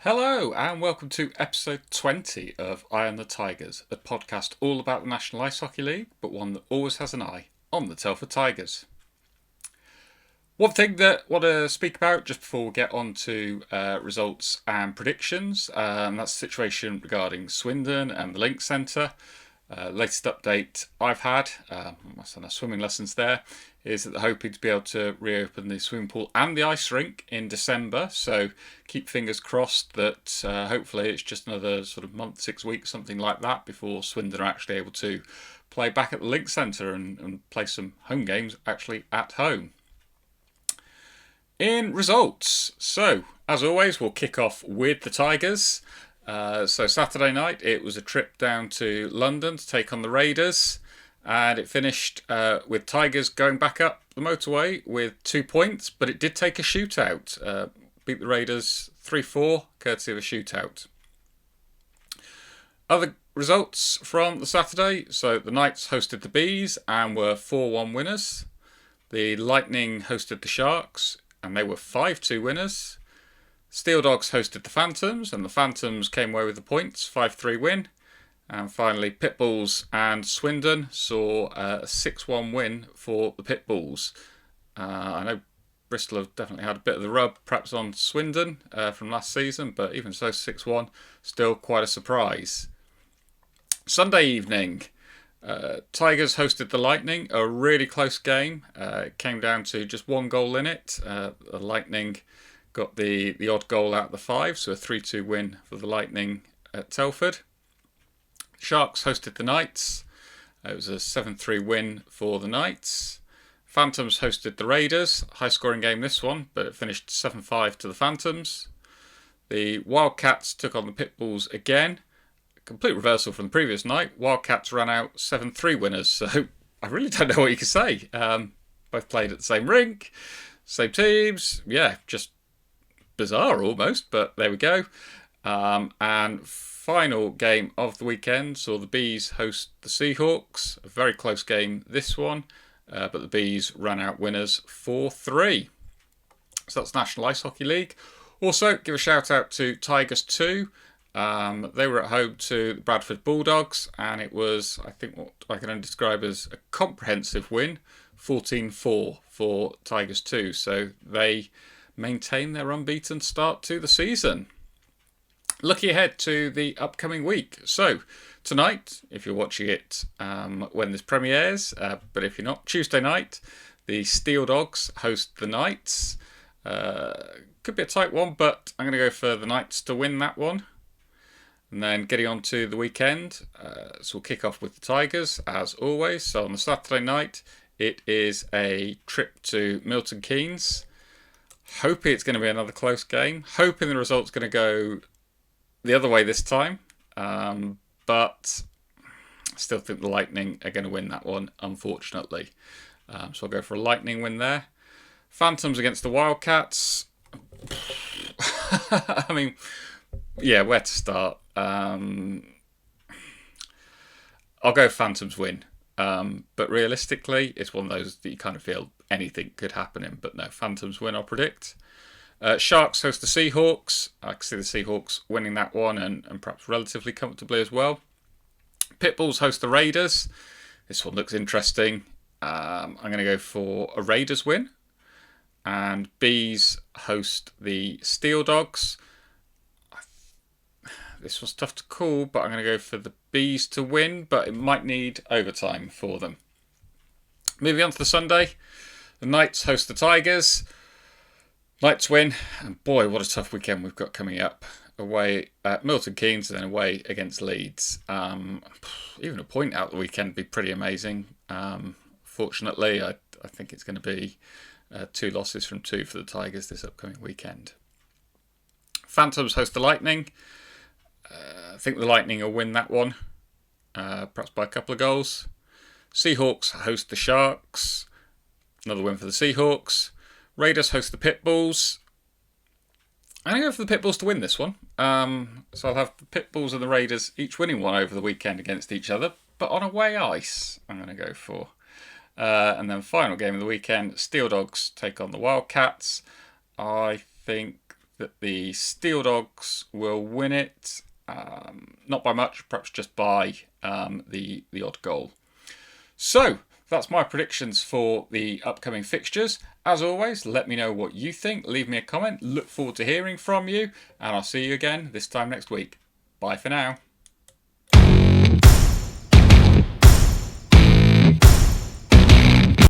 Hello and welcome to episode 20 of IOnTheTigers, a podcast all about the National Ice Hockey League, but one that always has an eye on the Telford Tigers. One thing that I want to speak about just before we get on to results and predictions, that's the situation regarding Swindon and the Link Centre. Latest update I've had, my son has swimming lessons there, is that they're hoping to be able to reopen the swimming pool and the ice rink in December. So keep fingers crossed that hopefully it's just another sort of month, 6 weeks, something like that, before Swindon are actually able to play back at the Link Centre and play some home games actually at home. In results, so as always, we'll kick off with the Tigers. So Saturday night, it was a trip down to London to take on the Raiders, and it finished with Tigers going back up the motorway with 2 points, but it did take a shootout. Beat the Raiders 3-4, courtesy of a shootout. Other results from the Saturday, so the Knights hosted the Bees and were 4-1 winners. The Lightning hosted the Sharks, and they were 5-2 winners. Steel Dogs hosted the Phantoms, and the Phantoms came away with the points, 5-3 win. And finally, Pitbulls and Swindon saw a 6-1 win for the Pitbulls. I know Bristol have definitely had a bit of the rub, perhaps on Swindon from last season, but even so, 6-1, still quite a surprise. Sunday evening, Tigers hosted the Lightning, a really close game. It came down to just one goal in it. The Lightning got the odd goal out of the 5, so a 3-2 win for the Lightning at Telford. Sharks hosted the Knights. It was a 7-3 win for the Knights. Phantoms hosted the Raiders. High scoring game this one, but it finished 7-5 to the Phantoms. The Wildcats took on the Pitbulls again. Complete reversal from the previous night. Wildcats ran out 7-3 winners, so I really don't know what you can say. Both played at the same rink, same teams. Yeah, just bizarre almost, but there we go. And final game of the weekend saw the Bees host the Seahawks. A very close game this one, but the Bees ran out winners 4-3. So that's National Ice Hockey League. Also, give a shout out to Tigers 2. They were at home to the Bradford Bulldogs, and it was, I think, what I can only describe as a comprehensive win, 14-4 for Tigers 2. So they maintain their unbeaten start to the season. Looking ahead to the upcoming week. So tonight, if you're watching it when this premieres, but if you're not, Tuesday night, the Steel Dogs host the Knights. Could be a tight one, but I'm going to go for the Knights to win that one. And then getting on to the weekend, so we'll kick off with the Tigers, as always. So on the Saturday night, it is a trip to Milton Keynes. Hoping it's going to be another close game. Hoping the result's going to go the other way this time. But I still think the Lightning are going to win that one, unfortunately. So I'll go for a Lightning win there. Phantoms against the Wildcats. I mean, yeah, where to start? I'll go Phantoms win. But realistically, it's one of those that you kind of feel anything could happen in. But no, Phantoms win, I'll predict. Sharks host the Seahawks. I can see the Seahawks winning that one and perhaps relatively comfortably as well. Pitbulls host the Raiders. This one looks interesting. I'm going to go for a Raiders win. And Bees host the Steel Dogs. This was tough to call, but I'm going to go for the Bees to win, but it might need overtime for them. Moving on to the Sunday, the Knights host the Tigers. Knights win, and boy, what a tough weekend we've got coming up. Away at Milton Keynes and then away against Leeds. Even a point out the weekend would be pretty amazing. Fortunately, I think it's going to be 2 losses from 2 for the Tigers this upcoming weekend. Phantoms host the Lightning. I think the Lightning will win that one, perhaps by a couple of goals. Seahawks host the Sharks. Another win for the Seahawks. Raiders host the Pitbulls. I'm going to go for the Pitbulls to win this one. So I'll have the Pitbulls and the Raiders each winning one over the weekend against each other. But on away ice, I'm going to go for. And then final game of the weekend, Steel Dogs take on the Wildcats. I think that the Steel Dogs will win it. Not by much, perhaps just by the odd goal. So that's my predictions for the upcoming fixtures. As always, let me know what you think. Leave me a comment. Look forward to hearing from you. And I'll see you again this time next week. Bye for now.